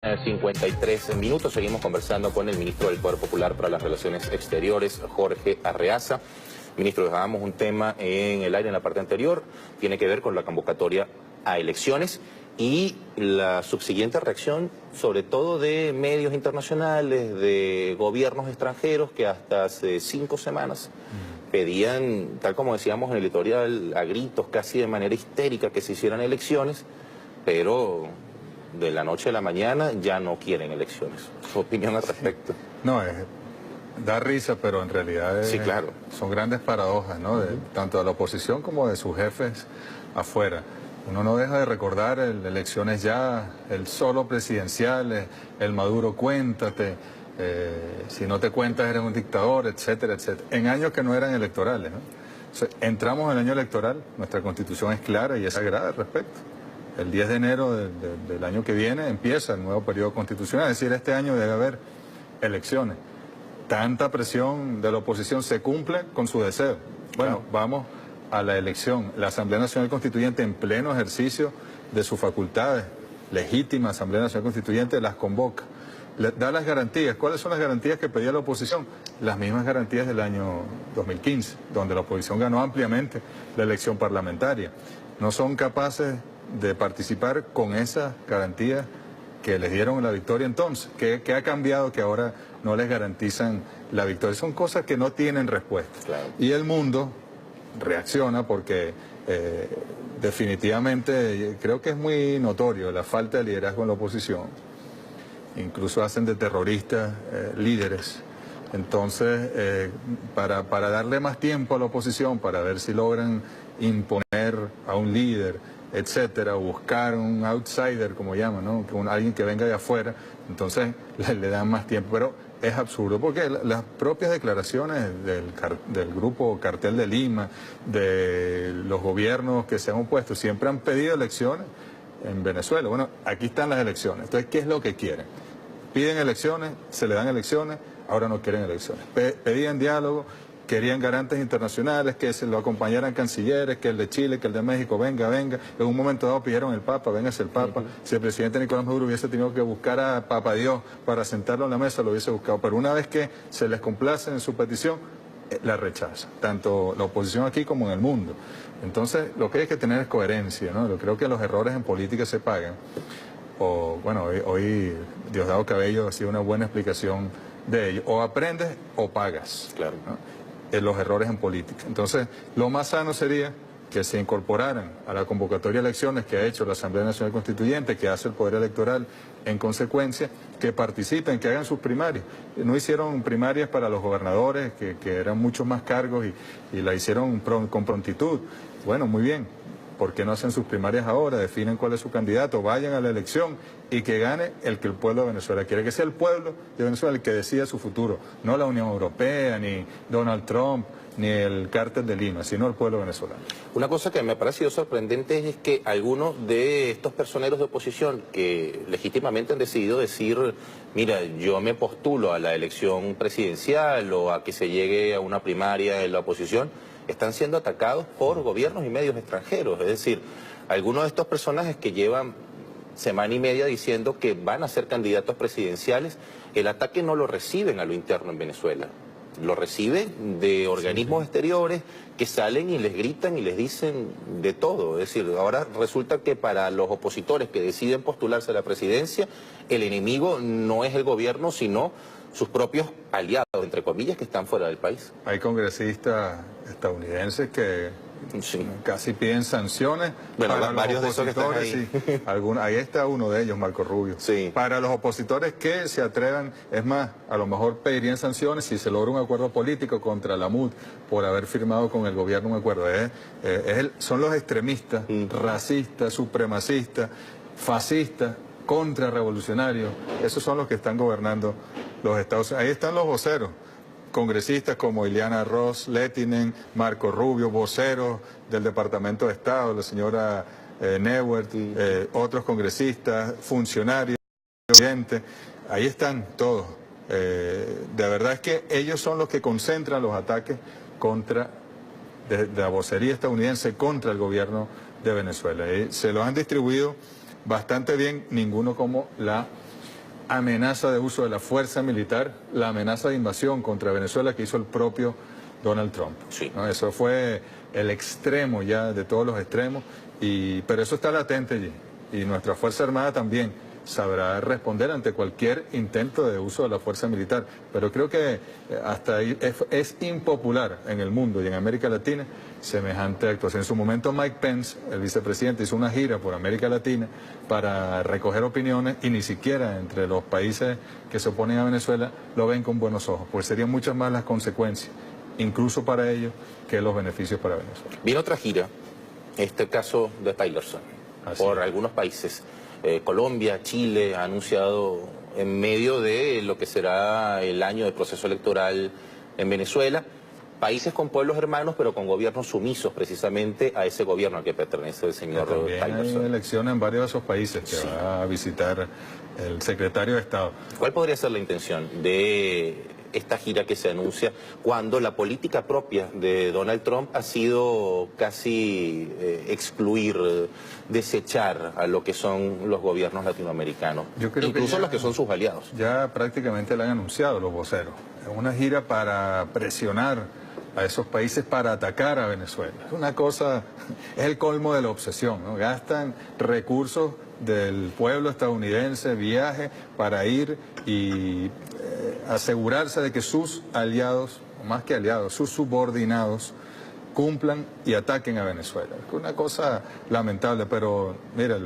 53 minutos, seguimos conversando con el ministro del Poder Popular para las Relaciones Exteriores, Jorge Arreaza. Ministro, dejábamos un tema en el aire en la parte anterior, tiene que ver con la convocatoria a elecciones y la subsiguiente reacción, sobre todo de medios internacionales, de gobiernos extranjeros que hasta hace 5 semanas pedían, tal como decíamos en el editorial, a gritos, casi de manera histérica, que se hicieran elecciones, pero de la noche a la mañana ya no quieren elecciones. ¿Su opinión al respecto? No, da risa, pero en realidad sí, claro, son grandes paradojas, ¿no? Tanto de la oposición como de sus jefes afuera. Uno no deja de recordar elecciones ya, el solo presidencial, el Maduro cuéntate, si no te cuentas eres un dictador, etcétera, etcétera. En años que no eran electorales, ¿no? O sea, entramos en el año electoral, nuestra constitución es clara y es sagrada al respecto. El 10 de enero del año que viene empieza el nuevo periodo constitucional, es decir, este año debe haber elecciones. Tanta presión de la oposición se cumple con su deseo. Bueno, claro, vamos a la elección. La Asamblea Nacional Constituyente, en pleno ejercicio de sus facultades, legítima Asamblea Nacional Constituyente, las convoca. Le da las garantías. ¿Cuáles son las garantías que pedía la oposición? Las mismas garantías del año 2015, donde la oposición ganó ampliamente la elección parlamentaria. No son capaces de participar con esas garantías que les dieron la victoria entonces. ¿Qué ha cambiado que ahora no les garantizan la victoria? Son cosas que no tienen respuesta. Claro. Y el mundo reacciona porque definitivamente creo que es muy notorio la falta de liderazgo en la oposición. Incluso hacen de terroristas líderes. Entonces, para darle más tiempo a la oposición, para ver si logran imponer a un líder, etcétera, buscar un outsider, como llaman, ¿no? Alguien que venga de afuera, entonces le dan más tiempo. Pero es absurdo, porque las propias declaraciones del grupo Cartel de Lima, de los gobiernos que se han opuesto, siempre han pedido elecciones en Venezuela. Bueno, aquí están las elecciones. Entonces, ¿qué es lo que quieren? Piden elecciones, se le dan elecciones, ahora no quieren elecciones. Pedían diálogo, querían garantes internacionales, que se lo acompañaran cancilleres, que el de Chile, que el de México, venga. En un momento dado pidieron el Papa, véngase el Papa. Si el presidente Nicolás Maduro hubiese tenido que buscar a Papa Dios para sentarlo en la mesa, lo hubiese buscado. Pero una vez que se les complace en su petición, la rechaza, tanto la oposición aquí como en el mundo. Entonces, lo que hay que tener es coherencia, ¿no? Yo creo que los errores en política se pagan. Bueno, hoy Diosdado Cabello ha sido una buena explicación de ello. O aprendes o pagas. Claro. ¿No? Los errores en política. Entonces, lo más sano sería que se incorporaran a la convocatoria de elecciones que ha hecho la Asamblea Nacional Constituyente, que hace el Poder Electoral en consecuencia, que participen, que hagan sus primarias. No hicieron primarias para los gobernadores, que eran muchos más cargos, y la hicieron con prontitud. Bueno, muy bien. ¿Por qué no hacen sus primarias ahora? Definen cuál es su candidato, vayan a la elección y que gane el que el pueblo de Venezuela quiere, que sea el pueblo de Venezuela el que decida su futuro, no la Unión Europea, ni Donald Trump, ni el Cártel de Lima, sino el pueblo venezolano. Una cosa que me ha parecido sorprendente es que algunos de estos personeros de oposición que legítimamente han decidido decir, mira, yo me postulo a la elección presidencial o a que se llegue a una primaria en la oposición, están siendo atacados por gobiernos y medios extranjeros. Es decir, algunos de estos personajes que llevan semana y media diciendo que van a ser candidatos presidenciales, el ataque no lo reciben a lo interno en Venezuela. Lo reciben de organismos exteriores que salen y les gritan y les dicen de todo. Es decir, ahora resulta que para los opositores que deciden postularse a la presidencia, el enemigo no es el gobierno, sino sus propios aliados, entre comillas, que están fuera del país. Hay congresistas estadounidenses que casi piden sanciones para varios los opositores. De esos que están ahí. Ahí está uno de ellos, Marco Rubio. Sí. Para los opositores que se atrevan, es más, a lo mejor pedirían sanciones si se logra un acuerdo político contra la MUD por haber firmado con el gobierno un acuerdo. Son los extremistas, racistas, supremacistas, fascistas, contrarrevolucionarios. Esos son los que están gobernando los Estados Unidos. Ahí están los voceros. Congresistas como Ileana Ross, Lettinen, Marco Rubio, voceros del Departamento de Estado, la señora Neuwirth, otros congresistas, funcionarios, presidentes, ahí están todos. De verdad es que ellos son los que concentran los ataques de la vocería estadounidense contra el gobierno de Venezuela. Se los han distribuido bastante bien, ninguno como la amenaza de uso de la fuerza militar, la amenaza de invasión contra Venezuela que hizo el propio Donald Trump. Sí. ¿No? Eso fue el extremo ya de todos los extremos, pero eso está latente allí. Y nuestra Fuerza Armada también sabrá responder ante cualquier intento de uso de la fuerza militar. Pero creo que hasta ahí es impopular en el mundo y en América Latina semejante actuación. En su momento Mike Pence, el vicepresidente, hizo una gira por América Latina para recoger opiniones y ni siquiera entre los países que se oponen a Venezuela lo ven con buenos ojos, pues serían muchas más las consecuencias, incluso para ellos, que los beneficios para Venezuela. Viene otra gira, este caso de Tillerson, por algunos países. Colombia, Chile ha anunciado en medio de lo que será el año de proceso electoral en Venezuela, países con pueblos hermanos pero con gobiernos sumisos precisamente a ese gobierno al que pertenece el señor Tillerson. Hay elecciones en varios de esos países que sí. va a visitar el secretario de Estado. ¿Cuál podría ser la intención de esta gira que se anuncia cuando la política propia de Donald Trump ha sido casi excluir, desechar a lo que son los gobiernos latinoamericanos, incluso los que son sus aliados? Ya prácticamente lo han anunciado los voceros. Es una gira para presionar a esos países para atacar a Venezuela. Es una cosa, es el colmo de la obsesión, ¿no? Gastan recursos del pueblo estadounidense, viaje para ir y asegurarse de que sus aliados, o más que aliados, sus subordinados, cumplan y ataquen a Venezuela. Es una cosa lamentable, pero mira,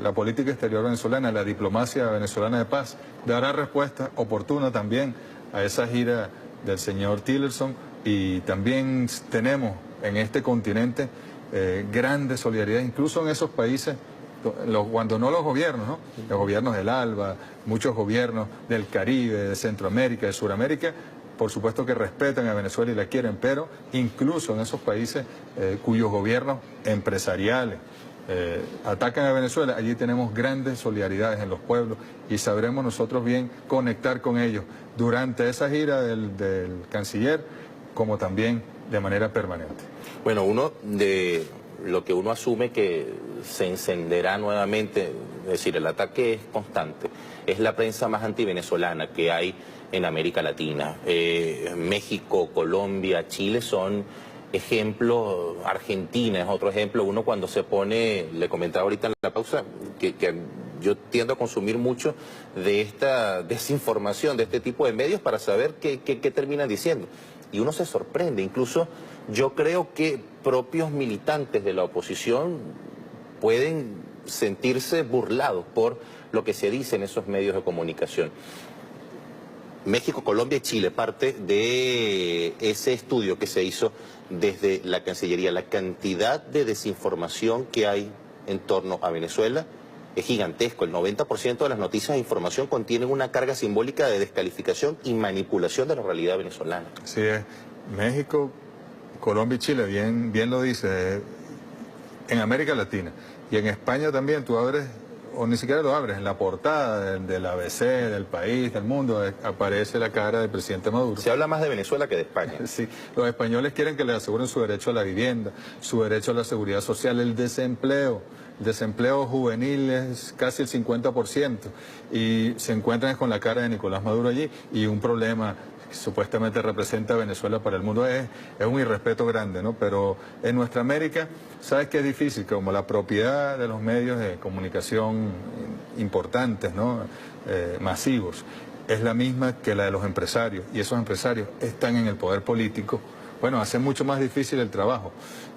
la política exterior venezolana, la diplomacia venezolana de paz, dará respuesta oportuna también a esa gira del señor Tillerson, y también tenemos en este continente grande solidaridad, incluso en esos países, cuando no los gobiernos, ¿no? Los gobiernos del ALBA, muchos gobiernos del Caribe, de Centroamérica, de Sudamérica, por supuesto que respetan a Venezuela y la quieren, pero incluso en esos países cuyos gobiernos empresariales atacan a Venezuela, allí tenemos grandes solidaridades en los pueblos y sabremos nosotros bien conectar con ellos durante esa gira del canciller, como también de manera permanente. Bueno, uno de lo que uno asume que se encenderá nuevamente, es decir, el ataque es constante, es la prensa más antivenezolana que hay en América Latina. México, Colombia, Chile son ejemplos, Argentina es otro ejemplo. Uno cuando se pone, le comentaba ahorita en la pausa, que yo tiendo a consumir mucho de esta desinformación, de este tipo de medios para saber qué terminan diciendo. Y uno se sorprende, incluso yo creo que propios militantes de la oposición pueden sentirse burlados por lo que se dice en esos medios de comunicación. México, Colombia y Chile, parte de ese estudio que se hizo desde la Cancillería, la cantidad de desinformación que hay en torno a Venezuela es gigantesco. El 90% de las noticias e información contienen una carga simbólica de descalificación y manipulación de la realidad venezolana. Así es. México, Colombia y Chile, bien lo dice, en América Latina. Y en España también tú abres, o ni siquiera lo abres, en la portada del ABC, del País, del Mundo, aparece la cara del presidente Maduro. Se habla más de Venezuela que de España. Sí, los españoles quieren que les aseguren su derecho a la vivienda, su derecho a la seguridad social, el desempleo. El desempleo juvenil es casi el 50%, y se encuentran con la cara de Nicolás Maduro allí, y un problema que supuestamente representa a Venezuela para el mundo. Es un irrespeto grande, ¿no? Pero en nuestra América, sabes que es difícil, como la propiedad de los medios de comunicación importantes, ¿no? Masivos, es la misma que la de los empresarios, y esos empresarios están en el poder político. Bueno, hace mucho más difícil el trabajo.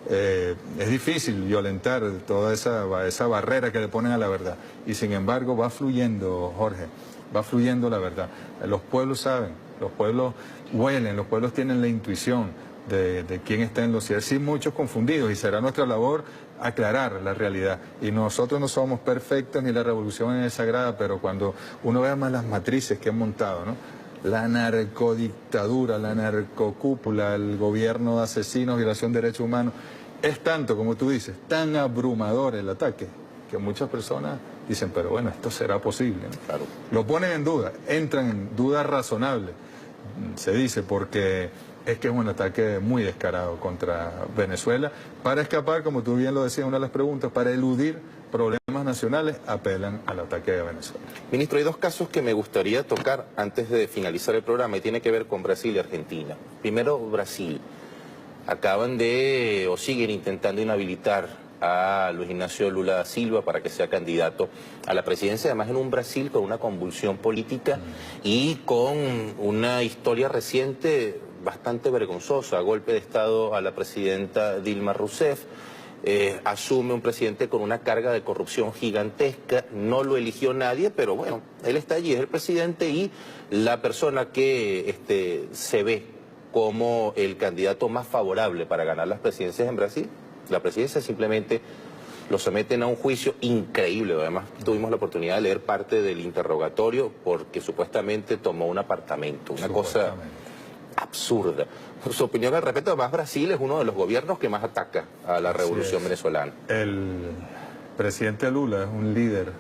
Es difícil violentar toda esa barrera que le ponen a la verdad. Y sin embargo va fluyendo, Jorge, va fluyendo la verdad. Los pueblos saben, los pueblos huelen, los pueblos tienen la intuición de quién está en los cielos. Sí, muchos confundidos, y será nuestra labor aclarar la realidad. Y nosotros no somos perfectos ni la revolución es sagrada, pero cuando uno ve más las matrices que han montado, ¿no? La narcodictadura, la narcocúpula, el gobierno de asesinos, violación de derechos humanos, es tanto, como tú dices, tan abrumador el ataque, que muchas personas dicen, pero bueno, esto será posible, ¿no? Claro. Lo ponen en duda, entran en duda razonable, se dice, porque es que es un ataque muy descarado contra Venezuela, para escapar, como tú bien lo decías en una de las preguntas, para eludir problemas estados nacionales apelan al ataque a Venezuela. Ministro, hay dos casos que me gustaría tocar antes de finalizar el programa y tiene que ver con Brasil y Argentina. Primero, Brasil. Acaban de o siguen intentando inhabilitar a Luis Ignacio Lula da Silva para que sea candidato a la presidencia, además en un Brasil con una convulsión política y con una historia reciente bastante vergonzosa, golpe de Estado a la presidenta Dilma Rousseff. Asume un presidente con una carga de corrupción gigantesca, no lo eligió nadie, pero bueno, él está allí, es el presidente y la persona que se ve como el candidato más favorable para ganar las presidencias en Brasil, la presidencia simplemente lo someten a un juicio increíble. Además tuvimos la oportunidad de leer parte del interrogatorio porque supuestamente tomó un apartamento, una cosa absurda. Su opinión al respecto, además Brasil es uno de los gobiernos que más ataca a la revolución venezolana. El presidente Lula es un líder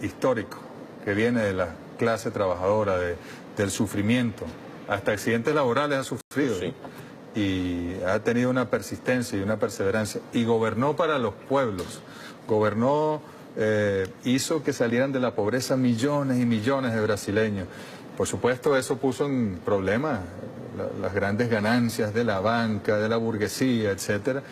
histórico que viene de la clase trabajadora, del sufrimiento, hasta accidentes laborales ha sufrido. Sí. Y ha tenido una persistencia y una perseverancia y gobernó para los pueblos, gobernó, hizo que salieran de la pobreza millones y millones de brasileños. Por supuesto eso puso en problemas las grandes ganancias de la banca, de la burguesía, etcétera.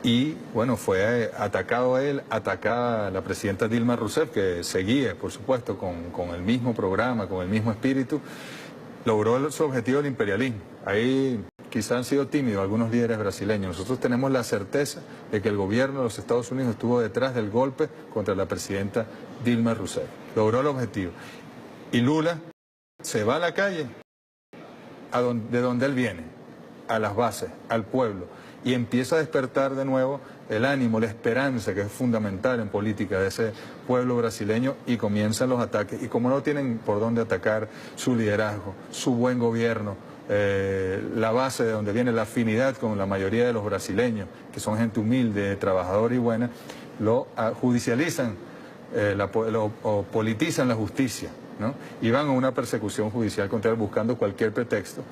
Y bueno, fue atacado él, atacada la presidenta Dilma Rousseff, que seguía, por supuesto, con el mismo programa, con el mismo espíritu, logró su objetivo del imperialismo. Ahí quizás han sido tímidos algunos líderes brasileños. Nosotros tenemos la certeza de que el gobierno de los Estados Unidos estuvo detrás del golpe contra la presidenta Dilma Rousseff. Logró el objetivo. Y Lula se va a la calle, de donde él viene, a las bases, al pueblo, y empieza a despertar de nuevo el ánimo, la esperanza, que es fundamental en política de ese pueblo brasileño, y comienzan los ataques. Y como no tienen por dónde atacar su liderazgo, su buen gobierno, la base de donde viene la afinidad con la mayoría de los brasileños, que son gente humilde, trabajadora y buena, lo judicializan, o politizan la justicia, ¿no? Y van a una persecución judicial contra él buscando cualquier pretexto.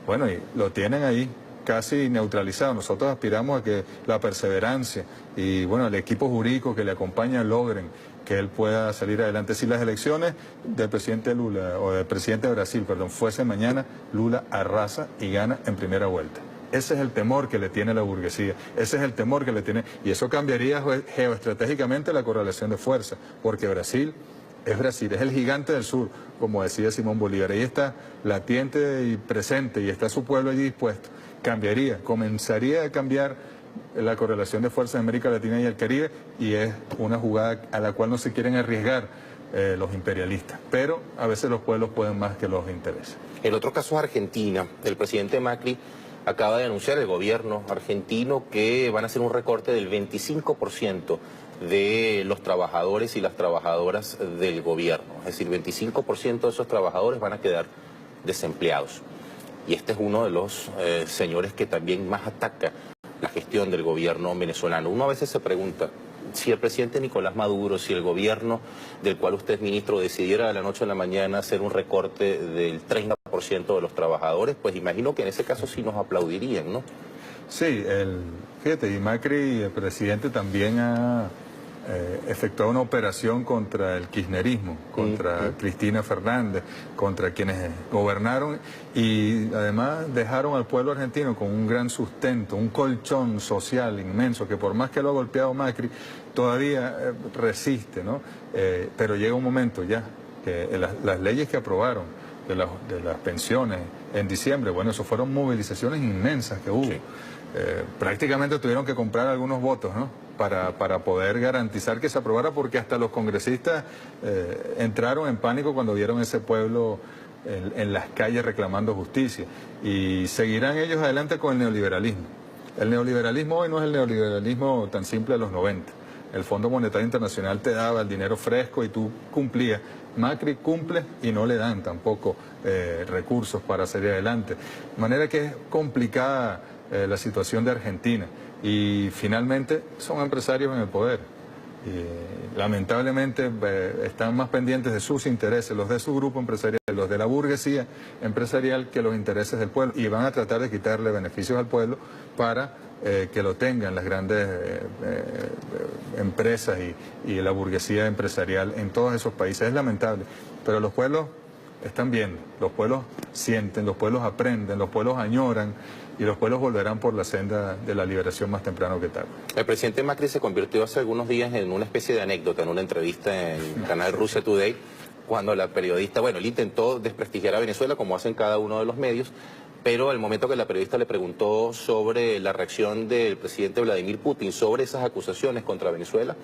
Bueno, y lo tienen ahí casi neutralizado. Nosotros aspiramos a que la perseverancia y bueno, el equipo jurídico que le acompaña logren que él pueda salir adelante. Si las elecciones del presidente Lula, o del presidente de Brasil, perdón, fuesen mañana, Lula arrasa y gana en primera vuelta. Ese es el temor que le tiene la burguesía, ese es el temor que le tiene, y eso cambiaría geoestratégicamente la correlación de fuerza, porque Brasil, es el gigante del sur, como decía Simón Bolívar. Ahí está latiente y presente, y está su pueblo allí dispuesto. Comenzaría a cambiar la correlación de fuerzas de América Latina y el Caribe, y es una jugada a la cual no se quieren arriesgar los imperialistas. Pero a veces los pueblos pueden más que los intereses. El otro caso es Argentina. El presidente Macri acaba de anunciar, el gobierno argentino, que van a hacer un recorte del 25% de los trabajadores y las trabajadoras del gobierno. Es decir, 25% de esos trabajadores van a quedar desempleados. Y este es uno de los señores que también más ataca la gestión del gobierno venezolano. Uno a veces se pregunta, si el presidente Nicolás Maduro, si el gobierno del cual usted es ministro decidiera de la noche a la mañana hacer un recorte del 30% de los trabajadores, pues imagino que en ese caso sí nos aplaudirían, ¿no? Sí, fíjate, y Macri, el presidente, también ha efectuado una operación contra el kirchnerismo, contra Cristina Fernández, contra quienes gobernaron, y además dejaron al pueblo argentino con un gran sustento, un colchón social inmenso, que por más que lo ha golpeado Macri, todavía resiste, ¿no? Pero llega un momento ya, que las leyes que aprobaron de las pensiones en diciembre, bueno, eso fueron movilizaciones inmensas que hubo. Sí. Prácticamente tuvieron que comprar algunos votos, ¿no? Para poder garantizar que se aprobara, porque hasta los congresistas entraron en pánico cuando vieron ese pueblo en las calles reclamando justicia. Y seguirán ellos adelante con el neoliberalismo. El neoliberalismo hoy no es el neoliberalismo tan simple de los 90. El Fondo Monetario Internacional te daba el dinero fresco y tú cumplías. Macri cumple y no le dan tampoco recursos para salir adelante. De manera que es complicada la situación de Argentina. Y finalmente son empresarios en el poder. Y lamentablemente están más pendientes de sus intereses, los de su grupo empresarial, los de la burguesía empresarial, que los intereses del pueblo, y van a tratar de quitarle beneficios al pueblo para que lo tengan las grandes empresas y la burguesía empresarial en todos esos países. Es lamentable, pero los pueblos están viendo, los pueblos sienten, los pueblos aprenden, los pueblos añoran, y los pueblos volverán por la senda de la liberación más temprano que tarde. El presidente Macri se convirtió hace algunos días en una especie de anécdota, en una entrevista en el canal Russia Today, cuando la periodista, bueno, él intentó desprestigiar a Venezuela, como hacen cada uno de los medios, pero al momento que la periodista le preguntó sobre la reacción del presidente Vladimir Putin sobre esas acusaciones contra Venezuela,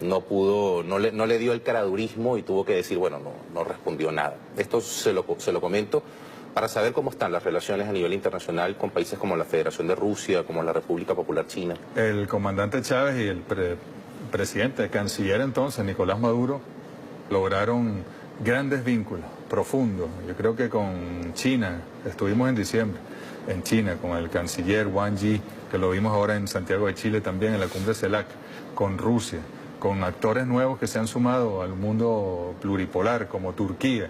no le dio el caradurismo y tuvo que decir, bueno, no respondió nada. Esto se lo comento para saber cómo están las relaciones a nivel internacional con países como la Federación de Rusia, como la República Popular China. El comandante Chávez y el presidente, el canciller entonces, Nicolás Maduro, lograron grandes vínculos, profundos. Yo creo que con China, estuvimos en diciembre en China con el canciller Wang Yi, que lo vimos ahora en Santiago de Chile también, en la cumbre CELAC, con Rusia, con actores nuevos que se han sumado al mundo pluripolar, como Turquía,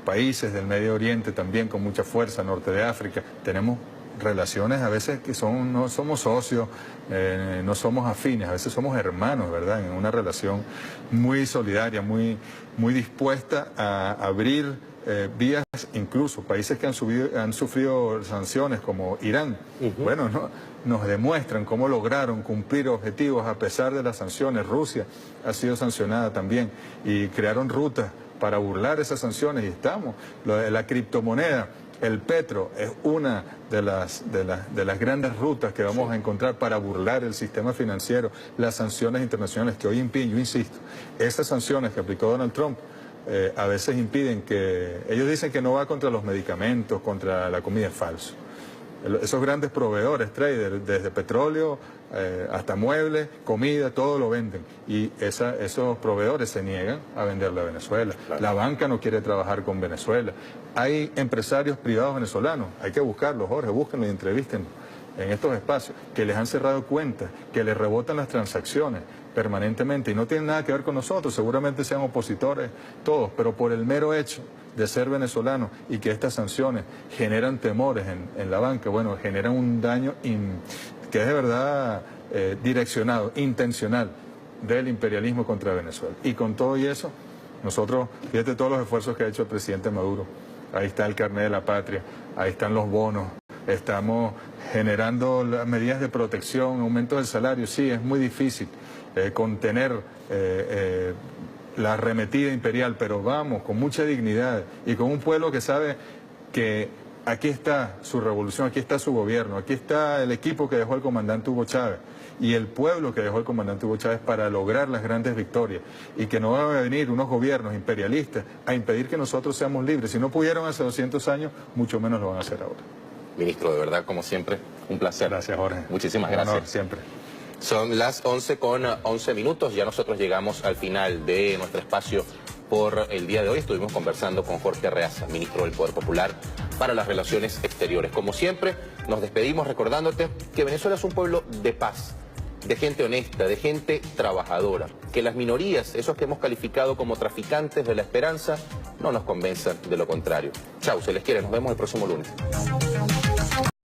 países del Medio Oriente también con mucha fuerza, norte de África. Tenemos relaciones a veces que no somos socios, no somos afines, a veces somos hermanos, ¿verdad? En una relación muy solidaria, muy dispuesta a abrir vías, incluso países que han sufrido sanciones como Irán. Bueno, nos demuestran cómo lograron cumplir objetivos a pesar de las sanciones. Rusia ha sido sancionada también y crearon rutas para burlar esas sanciones, y estamos. La criptomoneda, el petro, es una de las grandes rutas que vamos a encontrar para burlar el sistema financiero, las sanciones internacionales que hoy impiden. Yo insisto, esas sanciones que aplicó Donald Trump a veces impiden que... Ellos dicen que no va contra los medicamentos, contra la comida, es falso. Esos grandes proveedores, traders, desde petróleo hasta muebles, comida, todo lo venden. Y esos proveedores se niegan a venderle a Venezuela. Claro. La banca no quiere trabajar con Venezuela. Hay empresarios privados venezolanos, hay que buscarlos, Jorge, búsquenlos y entrevístenlos en estos espacios, que les han cerrado cuentas, que les rebotan las transacciones permanentemente, y no tienen nada que ver con nosotros, seguramente sean opositores todos, pero por el mero hecho de ser venezolanos y que estas sanciones generan temores en la banca, bueno, generan un daño que es de verdad direccionado, intencional, del imperialismo contra Venezuela. Y con todo y eso, nosotros, fíjate todos los esfuerzos que ha hecho el presidente Maduro, ahí está el carnet de la patria, ahí están los bonos, estamos generando las medidas de protección, aumento del salario. Sí, es muy difícil contener la arremetida imperial, pero vamos, con mucha dignidad y con un pueblo que sabe que aquí está su revolución, aquí está su gobierno, aquí está el equipo que dejó el comandante Hugo Chávez y el pueblo que dejó el comandante Hugo Chávez para lograr las grandes victorias, y que no van a venir unos gobiernos imperialistas a impedir que nosotros seamos libres. Si no pudieron hace 200 años, mucho menos lo van a hacer ahora. Ministro, de verdad, como siempre, un placer. Gracias, Jorge. Muchísimas gracias. Honor, siempre. Son las 11:11, ya nosotros llegamos al final de nuestro espacio por el día de hoy. Estuvimos conversando con Jorge Arreaza, ministro del Poder Popular para las Relaciones Exteriores. Como siempre, nos despedimos recordándote que Venezuela es un pueblo de paz, de gente honesta, de gente trabajadora, que las minorías, esos que hemos calificado como traficantes de la esperanza, no nos convenzan de lo contrario. Chau, se les quiere, nos vemos el próximo lunes.